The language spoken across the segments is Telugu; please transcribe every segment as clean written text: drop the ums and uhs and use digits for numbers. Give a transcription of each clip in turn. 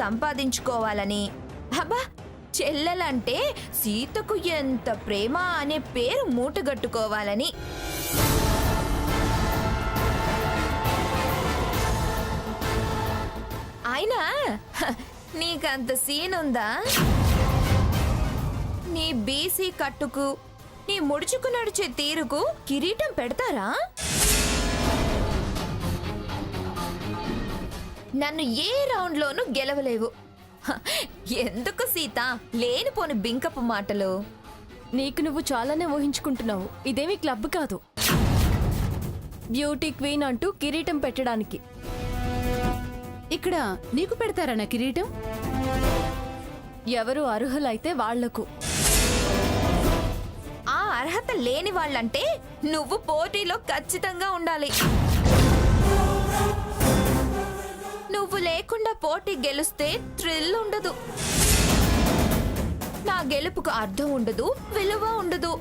సంపాదించుకోవాలని, అబ్బా చెల్లెలంటే సీతకు ఎంత ప్రేమ అనే పేరు మూటగట్టుకోవాలని. అయినా నీకంత సీన్ ఉందా? నీ బీసీ కట్టుకు, నీ ముడుచుకు నడిచే తీరుకు కిరీటం పెడతారా? నన్ను ఏ రౌండ్లోనూ గెలవలేవు. ఎందుకు సీత లేనిపోని బింకపు మాటలు? నీకు నువ్వు చాలానే ఊహించుకుంటున్నావు. ఇదేమీ క్లబ్ కాదు, బ్యూటీ క్వీన్ అంటూ కిరీటం పెట్టడానికి. ఇక్కడ నీకు పెడతారా నా కిరీటం? ఎవరు అర్హులైతే వాళ్లకు. ఆ అర్హత లేని వాళ్ళంటే నువ్వు పోటీలో ఖచ్చితంగా ఉండాలి. నువ్వు లేకుండా పోటీ గెలిస్తే థ్రిల్ ఉండదు. నా గెలుపుకు అర్థం ఉండదు, విలువ ఉండదు.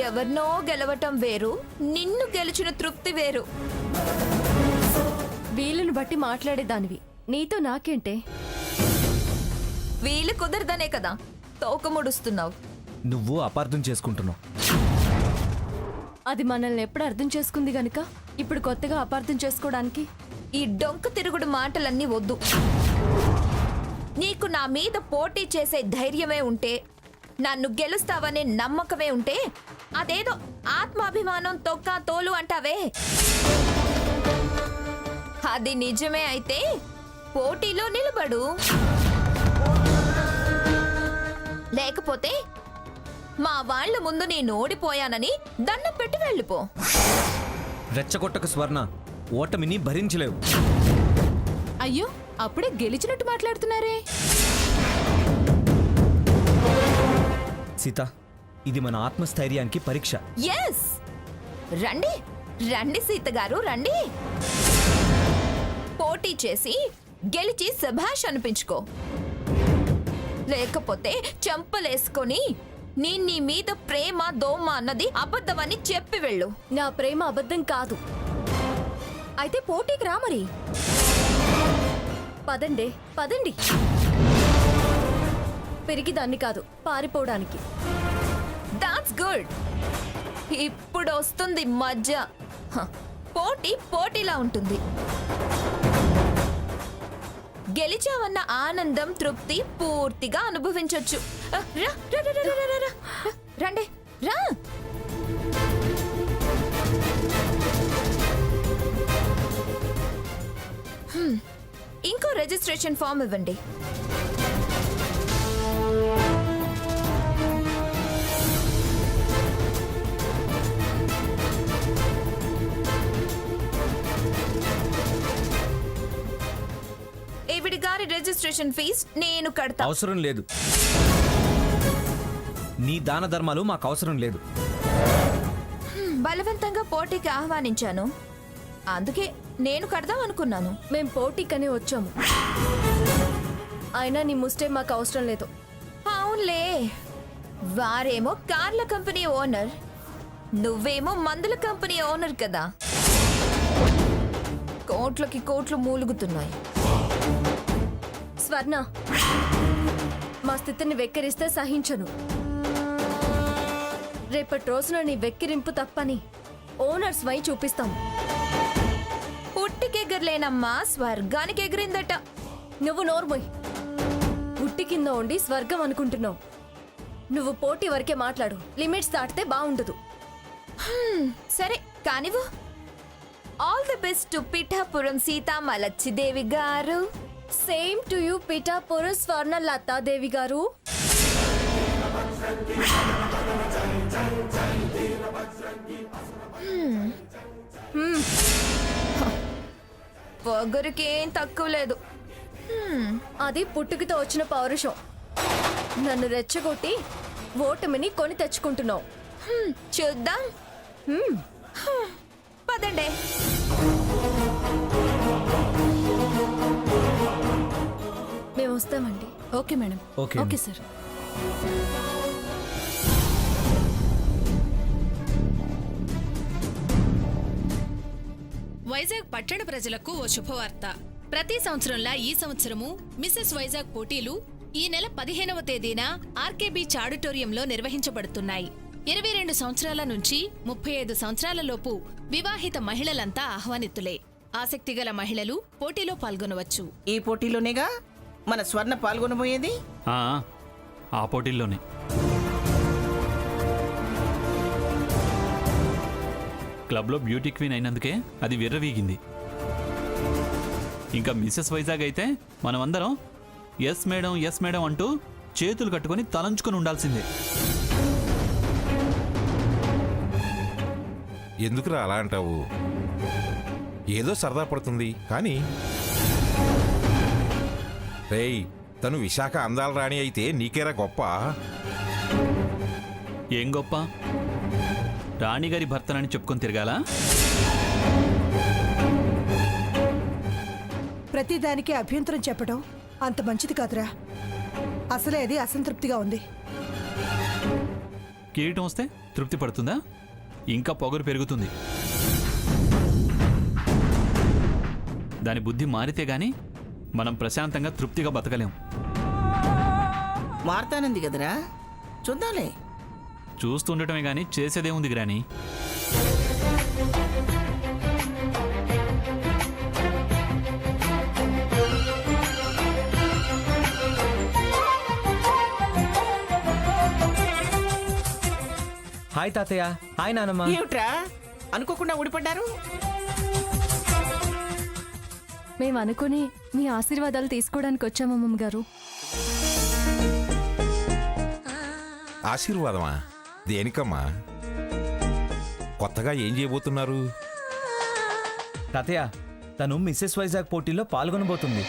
ఎవరినో గెలవటం వేరు, నిన్ను గెలిచిన తృప్తి వేరు. వీలును బట్టి మాట్లాడేదానివి, నీతో నాకేంటే? వీలు కుదరదనే కదా తోకముడుస్తున్నావు. నువ్వు అపార్థం చేసుకుంటున్నావు. అది మనల్ని ఎప్పుడు అర్థం చేసుకుంది గనుక ఇప్పుడు కొత్తగా అపార్థం చేసుకోవడానికి? ఈ డొంక తిరుగుడు మాటలన్నీ వద్దు. నీకు నా మీద పోటీ చేసే ధైర్యమే ఉంటే, నన్ను గెలుస్తావనే నమ్మకమే ఉంటే, అదేదో ఆత్మాభిమానం తొక్క తోలు అంటావే, అది నిజమే అయితే పోటీలో నిలబడు. లేకపోతే మా వాళ్ళ ముందు నేను ఓడిపోయానని దండం పెట్టి వెళ్ళిపో. రెచ్చగొట్టక స్వర్ణ, ఓటమిని భరించలేవు. అయ్యో, అప్పుడే గెలిచినట్టు మాట్లాడుతున్నారే. సీత, ఇది మన ఆత్మస్థైర్యానికి పరీక్ష. ఎస్, రండి రండి సీత గారు రండి. పోటీ చేసి గెలిచి శభాష్ అనిపించుకో. లేకపోతే చెంపలేసుకొని నీ మీద ప్రేమ దోమ అన్నది అబద్ధమని చెప్పి వెళ్ళు. నా ప్రేమ అబద్ధం కాదు. అయితే పోటీకి రా మరి. పదండి పదండి. పెరిగిదాన్ని కాదు, పారిపోవడానికి. That's good. ఇప్పుడు వస్తుంది మధ్య. పోటీ పోటీలా ఉంటుంది. గెలిచావన్న ఆనందం, తృప్తి పూర్తిగా అనుభవించొచ్చు. రండి రా. ఇంకో రిజిస్ట్రేషన్ ఫామ్ ఇవ్వండి. ఈవిడి గారి రిజిస్ట్రేషన్ ఫీజ్ నేను కడతా. అవసరం లేదు. నీ దాన ధర్మాలు మాకు అవసరం లేదు. బలవంతంగా పోటీకి ఆహ్వానించాను, అందుకే నేను కడదాం అనుకున్నాను. మేం పోటీకనే వచ్చాము, అయినా నీ ముస్టే మాకు అవసరం లేదు. అవునులే, వారేమో కార్ల కంపెనీ ఓనర్, నువ్వేమో మందుల కంపెనీ ఓనర్ కదా. కోట్లకి కోట్లు మూలుగుతున్నాయి. స్వర్ణ, మా స్థితిని వెక్కిరిస్తే సహించను. రేపటి రోజున నీ వెక్కిరింపు తప్పని ఓనర్స్ వై చూపిస్తాం. పుట్టికెగరలేనమ్మా, స్వర్గానికి ఎగిరిందట. నువ్వు నోర్మోయ్. ఉట్టి కింద ఉండి స్వర్గం అనుకుంటున్నావు. నువ్వు పోటీ వరకే మాట్లాడు, లిమిట్స్ దాటితే బాగుండదు. సరే కానివ్వు. All the best to Pithapuram Seethamalachchidevi గారు. సేమ్ టు యూ పిఠాపురం స్వర్ణ లతాదేవి గారు. పొగరుకేం తక్కువ లేదు. అది పుట్టుకతో వచ్చిన పౌరుషం. నన్ను రెచ్చగొట్టి ఓటమిని కొని తెచ్చుకుంటున్నావు. చూద్దాం. పదండి. మేము వస్తామండి. Okay madam. Okay sir. Vizag పట్టణ ప్రజలకు ఓ శుభవార్త. ప్రతి సంవత్సరంలా ఈ సంవత్సరము మిసెస్ వైజాగ్ పోటీలు ఈ నెల 15వ తేదీన ఆర్కేబీచ్ ఆడిటోరియంలో నిర్వహించబడుతున్నాయి. 22 సంవత్సరాల నుంచి 35 సంవత్సరాల లోపు వివాహిత మహిళలంతా ఆహ్వానితులే. ఆసక్తిగల మహిళలు పోటీలో పాల్గొనవచ్చు. ఈ పోటీలోనేగా మన స్వర్ణ పాల్గొనబోయేది. ఆ పోటీల్లోనే. క్లబ్లో బ్యూటీ క్వీన్ అయినందుకే అది విర్రవీగింది. ఇంకా మిసెస్ వైజాగ్ అయితే మనమందరం ఎస్ మేడం అంటూ చేతులు కట్టుకొని తలంచుకొని ఉండాల్సిందే. ఎందుకురా అలా అంటావు? ఏదో సరదా పడుతుంది కానీ రేయ్, తను విశాఖ అందాల రాణి అయితే నీకేరా గొప్ప. ఏం గొప్ప? రాణిగారి భర్తనని చెప్పుకొని తిరగాల? ప్రతిదానికి అభ్యంతరం చెప్పడం అంత మంచిది కాదురా. అసలే అది అసంతృప్తిగా ఉంది. కిరీటం వస్తే తృప్తి పడుతుందా? ఇంకా పొగరు పెరుగుతుంది. దాని బుద్ధి మారితే గాని మనం ప్రశాంతంగా తృప్తిగా బతకలేం. మారుతానంది కదరా, చూద్దాంలే. చూస్తుండటమే గాని చేసేదేముంది గ్రాని. హాయ్ తాతయ్య. హాయ్ నానమ్మ. ఏమిట్రా అనుకోకుండా ఊడిపడ్డారు? మేము అనుకుని మీ ఆశీర్వాదాలు తీసుకోవడానికి వచ్చాము అమ్మమ్మ గారు. ఆశీర్వాదమా? దేనికమ్మా? కొత్తగా ఏం చేయబోతున్నారు? తాతయ్య, తను మిస్సెస్ వైజాగ్ పోటీలో పాల్గొనబోతుంది.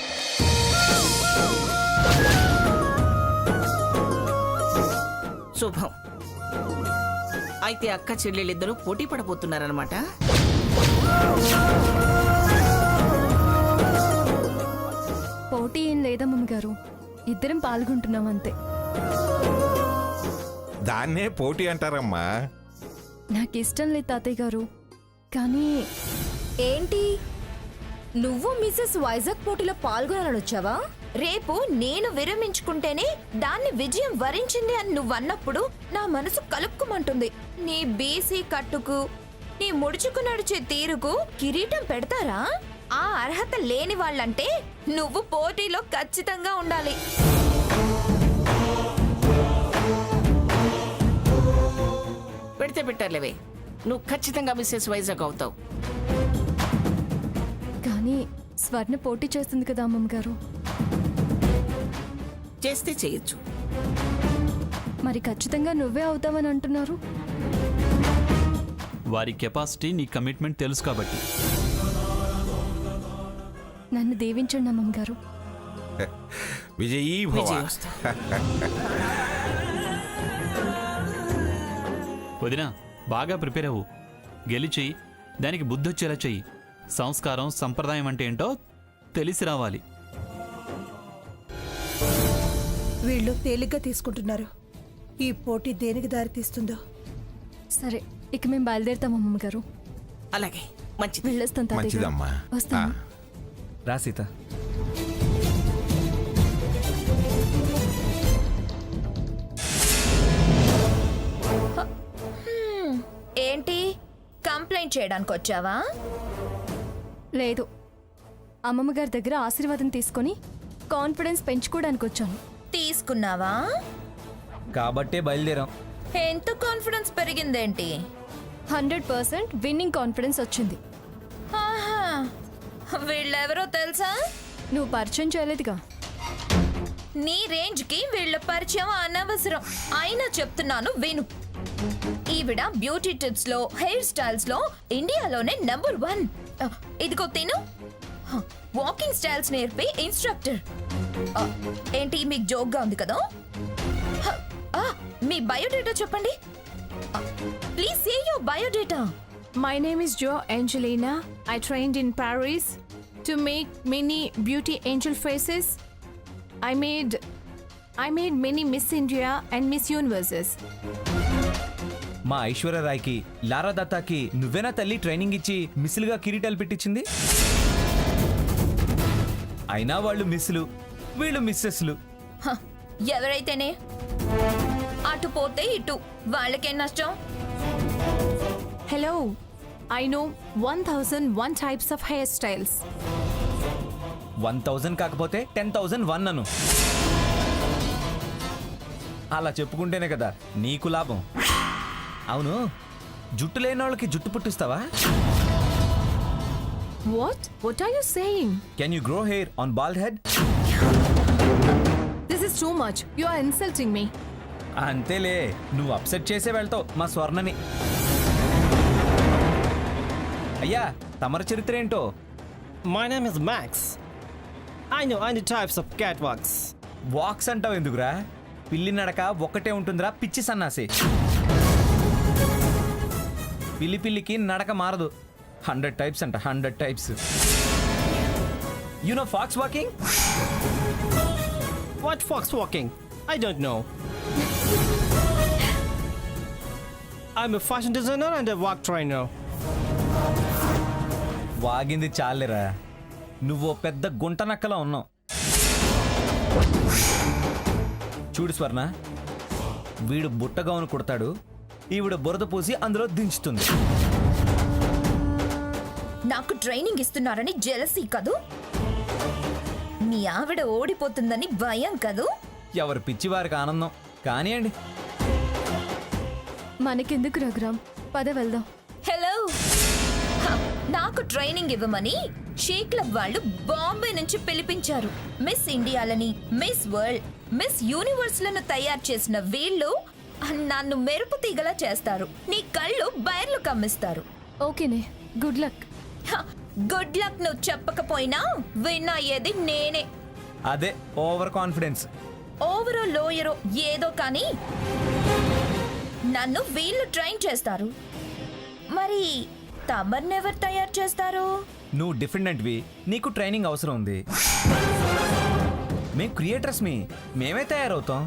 శుభం. అయితే అక్క చెల్లెళ్ళిద్దరూ పోటీ పడబోతున్నారనమాట. పోటీ ఏం లేదమ్మమ్మ గారు, ఇద్దరం పాల్గొంటున్నాం అంతే. దాన్నే పోటీ అంటారమ్మా. నాకు ఇష్టం లేదు తాతయ్య గారు, కానీ ఏంటి, నువ్వు మిసెస్ వైజాగ్ పోటీలో పాల్గొనాలని వచ్చావా? రేపు నేను విరమించుకుంటేనే దాన్ని విజయం వరించింది అని నువ్వన్నప్పుడు నా మనసు కలుపుకుమంటుంది. నీ బీసీ కట్టుకు, నీ ముడుచుకు నడిచే తీరుకు కిరీటం పెడతారా? ఆ అర్హత లేని వాళ్ళంటే నువ్వు పోటీలో ఖచ్చితంగా ఉండాలి. పెడితే పెట్టారులేవే, నువ్వు ఖచ్చితంగా మిస్సెస్ వైజాగ్ అవుతావు. కానీ స్వర్ణ పోటీ చేస్తుంది కదా అమ్మమ్మ గారు. చేస్తే చేయొచ్చు. మరి ఖచ్చితంగా నువ్వే అవుతావని అంటున్నారు. వారి కెపాసిటీ, నీ కమిట్మెంట్ తెలుసు కాబట్టి. నన్ను దీవించండి అమ్మమ్మ గారు. విజయీ భవ. విజయోస్తు. వదినా, బాగా ప్రిపేర్ అవ్వు. గెలిచి దానికి బుద్ధొచ్చేలా చెయ్యి. సంస్కారం, సంప్రదాయం అంటే ఏంటో తెలిసి రావాలి. వీళ్ళు తేలిగ్గా తీసుకుంటున్నారు. ఈ పోటీ దేనికి దారి తీస్తుందో. సరే, ఇక మేము బయలుదేరుతాం అమ్మమ్మ గారు. అలాగే, మంచిది. వెళ్ళొస్తాం తాతయ్య గారు. మంచిదమ్మా. వస్తాను. రా సీత. ఏంటి, కంప్లైంట్ చేయడానికి వచ్చావా? లేదు, అమ్మమ్మ గారి దగ్గర ఆశీర్వాదం తీసుకొని కాన్ఫిడెన్స్ పెంచుకోవడానికి వచ్చాను. తీసుకున్నావా? కాబట్టే బయలుదేరాం. ఎంత కాన్ఫిడెన్స్ పెరిగిందేంటి? 100% విన్నింగ్ కాన్ఫిడెన్స్ వచ్చింది. ఆహా, వీళ్ళెవరో తెలుసా? నువ్వు పరిచయం చేయలేదుగా. నీ రేంజ్ కి వీళ్ళ పరిచయం అనవసరం. అయినా చెప్తున్నాను విను. ఈవిడ బ్యూటీ టిప్స్ లో, హెయిర్ స్టైల్స్ లో ఇండియాలోనే నంబర్ 1. ఇదిగో తిను. వాకింగ్ స్టైల్స్ నేర్పే ఇన్స్ట్రక్టర్. ఏంటి, మీకు జోక్ గా ఉంది కదా? మీ బయోడేటా చెప్పండి. Please say your biodata. My name is Jo Angelina. I trained in Paris to make many beauty angel faces. I made many Miss India and Miss Universes. మా ఐశ్వర్యరాయ్కి, లారా దత్తాకి నువ్వేనా తల్లి ట్రైనింగ్ ఇచ్చి మిస్లుగా కిరీటాలు పెట్టించింది? అయినా వాళ్ళు మిస్సులు, వీళ్ళు మిస్సెస్లు. హ, ఎవరైతేనే అటు పోతే ఇటు వాళ్ళకేం నష్టం? Hello, I know 1001 types of hairstyles. 1000 కాకపోతే 10,001 అను. అలా చెప్పుకుంటేనే కదా నీకు లాభం. అవును, జుట్టు లేని వాళ్ళకి జుట్టు పుట్టిస్తావా? What? What are you saying? Can you grow hair on bald head? This is too much. You are insulting me. అంతేలే, నువ్వు అప్సెట్ చేసే వెళ్తావు మా స్వర్ణని. అయ్యా, తమర చరిత్ర ఏంటో? My name is Max. I know any types of catwalks. Walks అంటావు ఎందుకురా? పిల్లి నడక ఒక్కటే ఉంటుందిరా పిచ్చి సన్నాసి. పిల్లికి నడక మారదు. 100 టైప్స్ అంట, 100 types. You know fox walking? What fox walking? I don't know. I'm a fashion designer and a walk trainer. వాగింది చాలేరా, నువ్వు పెద్ద గుంట నక్కలా ఉన్నావు. చూడు స్వర్ణ, వీడు బుట్టగౌను కుడతాడు, ఈవిడ బురద పూసి అందులో దించుతుంది. నాకు ట్రైనింగ్ ఇస్తున్నారని జెలసీ కదూ? మీ ఆవిడ ఓడిపోతుందని భయం కదూ? ఎవరి పిచ్చి వారికి ఆనందం. కానివ్వండి. మనకెందుకు రఘురామ్, పద వెళ్దాం. హలో, హ, నాకు ట్రైనింగ్ ఇవ్వమని షీ క్లబ్ వాళ్ళు బాంబే నుంచి పిలిపించారు. మిస్ ఇండియాలని, మిస్ వరల్డ్, మిస్ యూనివర్స్ లను తయారు చేసిన వీళ్ళు నన్ను మెరుపు తీగలా చేస్తారు. నీ కళ్ళు బైర్లు కమ్మిస్తారు. ఓకేనే, గుడ్ లక్. గుడ్ లక్ నువ్వు చెప్పకపోయినా విన్ అయ్యేది నేనే. అదే ఓవర్ కాన్ఫిడెన్స్. ఓవరో లోయరో ఏదో కానీ నన్ను వీళ్ళు ట్రైన్ చేస్తారు. మరి తమర్నెవరు తయారు చేస్తారు? నువ్వు డిఫెండెంట్వి, నీకు ట్రైనింగ్ అవసరం ఉంది. మేము క్రియేటర్స్, మేమే తయారవుతాం.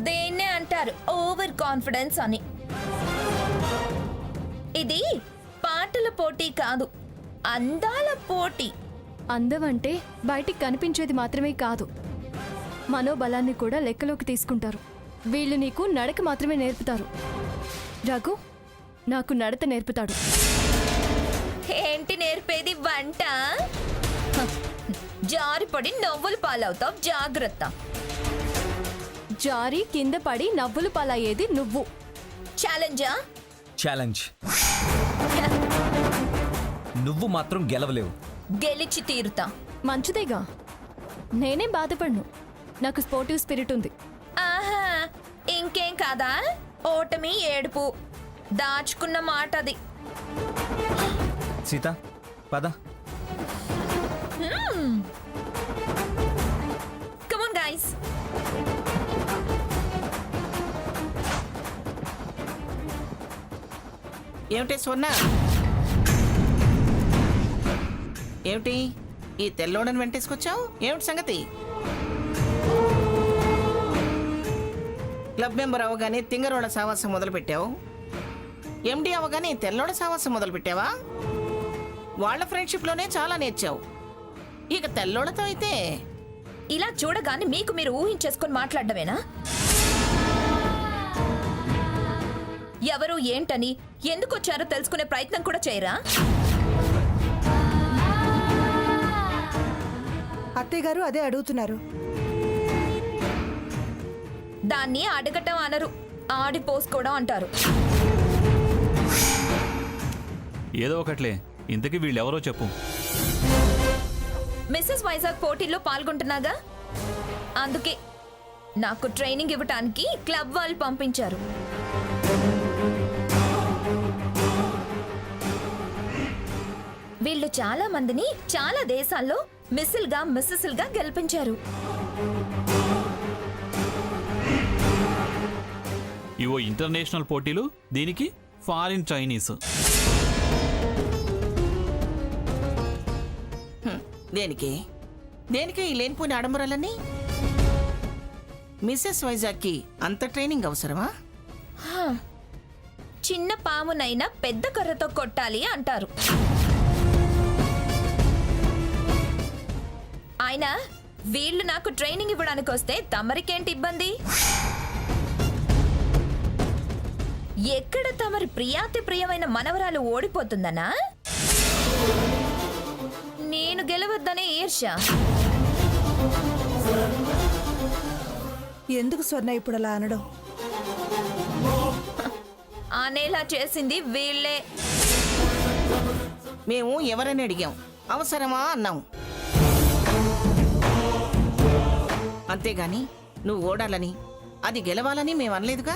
దేన్నే అంటారు ఓవర్ కాన్ఫిడెన్స్ అని. ఇది పాటల పోటీ కాదు, అందాల పోటీ. అందం అంటే బయటికి కనిపించేది మాత్రమే కాదు, మనోబలాన్ని కూడా లెక్కలోకి తీసుకుంటారు. వీళ్ళు నీకు నడక మాత్రమే నేర్పుతారు. రఘు నాకు నడత నేర్పుతాడు. ఏంటి నేర్పేది? వంట. హ, జారిపడి నవ్వులు పాలవుతావు, జాగ్రత్త. జారి కింద పడి నవ్వులు పాలయ్యేది నువ్వు. ఛాలెంజా? ఛాలెంజ్. నువ్వు మాత్రం గెలవలేవు. గెలిచి తీరుతా. మంచిదేగా, నేనేం బాధపడను. నాకు స్పోర్టివ్ స్పిరిట్ ఉంది. ఆహా, ఇంకేం కాదా? ఓటమి ఏడుపు దాచుకున్న మాట అది. సీత, పద. Come on, guys. ఏమిటి స్వర్ణ? ఏమిటి ఈ తెల్లోడని వెంటేసుకొచ్చావు? ఏమిటి సంగతి? క్లబ్ మెంబర్ అవగానే తింగరోడ సావాసం మొదలు పెట్టావు. ఎండి అవగానే తెల్లోడ సావాసం మొదలు పెట్టావా? వాళ్ళ ఫ్రెండ్షిప్లోనే చాలా నేర్చావు, ఇక తెల్లోడతో అయితే. ఇలా చూడగానే మీకు మీరు ఊహించేసుకొని మాట్లాడమేనా? ఎవరు ఏంటని ఎందుకు వచ్చారో తెలుసుకునే ప్రయత్నం కూడా చేయరా? అత్తయ్య గారు అదే అడుగుతున్నారు. దాన్ని అడగటం అనరు, ఆడిపోసుకోవడం అంటారు. ఏదో ఒకట్లే, ఇంతకీ వీళ్ళెవరో చెప్పు. మిస్సెస్ వైజాగ్ పోటీల్లో పాల్గొంటున్నాగా, అందుకే నాకు ట్రైనింగ్ ఇవ్వటానికి క్లబ్ వాళ్ళు పంపించారు. వీళ్ళు చాలా మందిని చాలా దేశాల్లో మిస్సిల్గా మిస్సెస్లుగా గెలిపించారు. ఇవో ఇంటర్నేషనల్ పోటీలు, దీనికి ఫారిన్ చైనీస్. దేనికి దేనికి ఈ లేనిపోయిన ఆడంబరాలన్నీ? మిస్సెస్ వైజాగ్కి అంత ట్రైనింగ్ అవసరమా? చిన్న పామునైనా పెద్ద కర్రతో కొట్టాలి అంటారు. అయినా వీళ్ళు నాకు ట్రైనింగ్ ఇవ్వడానికి వస్తే తమరికేంటి ఇబ్బంది? ఎక్కడ తమరి ప్రియాతి ప్రియమైన మనవరాలు ఓడిపోతుందనా? నేను గెలవద్దనే ఈర్ష్య. ఎందుకు స్వర్ణ ఇప్పుడు అలా అనడం? అనేలా చేసింది వీళ్ళే. మేము ఎవరని అడిగాం, అవసరమా అన్నాం. అంతేగాని నువ్వు ఓడాలని, అది గెలవాలని మేము అనలేదుగా.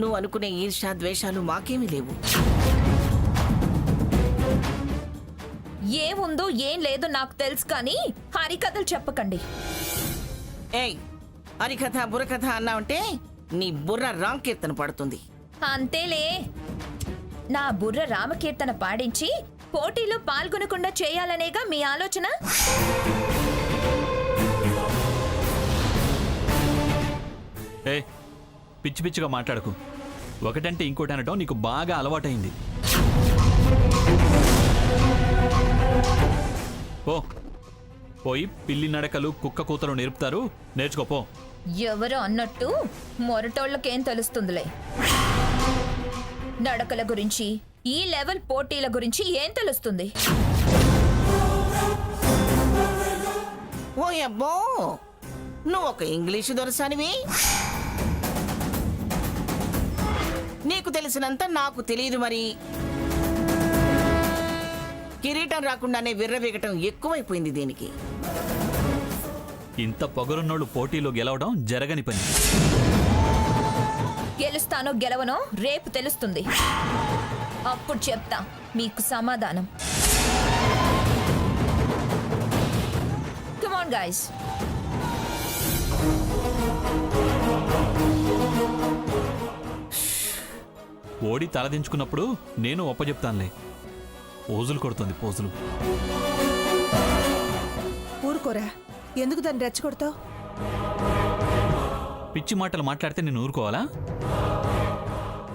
నువ్వు అనుకునే ఈర్ష్య ద్వేషాలు మాకేమీ లేవు. ఏముందో ఏం లేదో నాకు తెలుసు, కానీ హరికథలు చెప్పకండి. ఏయ్, హరికథ బుర్రకథ అన్నావంటే నీ బుర్ర రాంకీర్తన పడుతుంది. అంతేలే, నా బుర్ర రామకీర్తన పాడించి పోటీలో పాల్గొనకుండా చేయాలనేగా మీ ఆలోచన. ఏ పిచ్చి పిచ్చిగా మాట్లాడకు. ఒకటంటే ఇంకోటి అనడం నీకు బాగా అలవాటైంది. ఓ పోయి పిల్లి నడకలు కుక్క కూతలు నేర్పుతారు, నేర్చుకోపో. ఎవరో అన్నట్టు మొరటోళ్ళకేం తెలుస్తుందిలే. నడకల గురించి, ఈ లెవెల్ పోటీల గురించి ఏం తెలుస్తుంది? ఓ అబ్బో, నువ్వు ఒక ఇంగ్లీషు దొరసానివి. నీకు తెలిసినంత నాకు తెలియదు. మరి కిరీటం రాకుండానే విర్రవీగటం ఎక్కువైపోయింది దీనికి. ఇంత పొగరున్నోళ్ళు పోటీలో గెలవడం జరగని పని. గెలుస్తానో గెలవనో రేపు తెలుస్తుంది. అప్పుడు చెప్తా మీకు సమాధానం. Come on guys. ఓడి తలదించుకున్నప్పుడు నేను ఒప్పజెప్తానులే. పోజులు కొడుతుంది, పోజులు. ఊరుకోరా, ఎందుకు దాన్ని రెచ్చగొడతావు? పిచ్చి మాటలు మాట్లాడితే నేను ఊరుకోవాలా?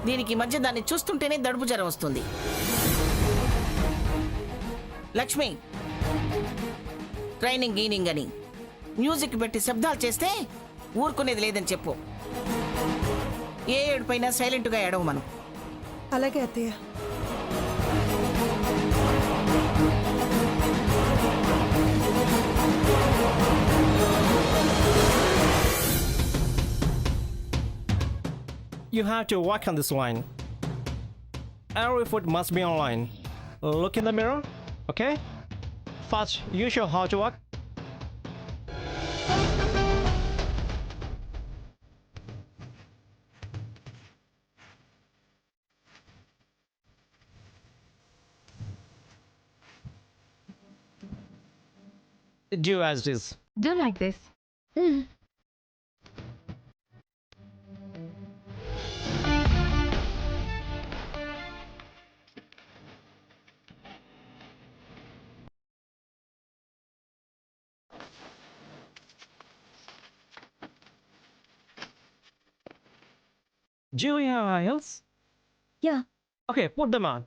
దీనికి మధ్య దాన్ని చూస్తుంటేనే దడుపు జ్వరం వస్తుంది. లక్ష్మి, ట్రైనింగ్ గీనింగ్ అని మ్యూజిక్ పెట్టి శబ్దాలు చేస్తే ఊరుకునేది లేదని చెప్పు. ఏ ఏడుపైనా సైలెంట్గా ఏడవు మనం. అలాగే అత్తయ్య. You have to walk on this line. Every foot must be on line. Look in the mirror, okay? First, you show how to walk. Do as this. Do like this. Do you have heels? Yeah. Okay, put them on.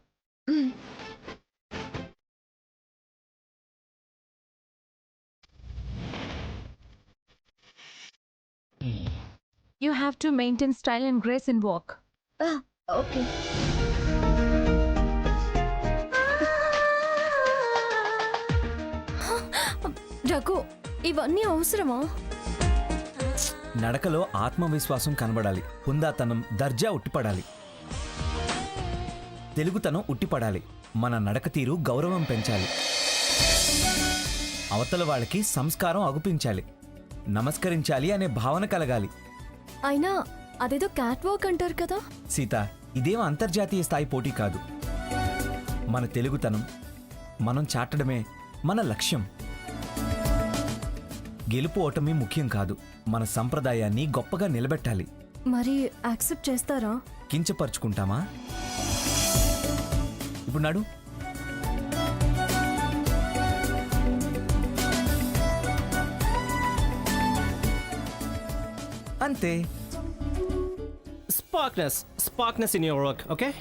You have to maintain style and grace in walk. Okay. Raghu, ఇవన్నీ అవసరమా? నడకలో ఆత్మవిశ్వాసం కనబడాలి, హుందాతనం దర్జా ఉట్టిపడాలి, తెలుగుతనం ఉట్టిపడాలి. మన నడక తీరు గౌరవం పెంచాలి, అవతల వాళ్ళకి సంస్కారం అగుపించాలి, నమస్కరించాలి అనే భావన కలగాలి. అయినా అదేదో క్యాట్ వాక్ అంటారు కదా. సీత, ఇదేం అంతర్జాతీయ స్థాయి పోటీ కాదు. మన తెలుగుతనం మనం చాటడమే మన లక్ష్యం. గెలుపు ఓటమి ముఖ్యం కాదు, మన సంప్రదాయాన్ని గొప్పగా నిలబెట్టాలి. మరి యాక్సెప్ట్ చేస్తారా? కించపరుచుకుంటామా? ఇప్పుడు నాడు. అంతే. Sparkness in your work, okay?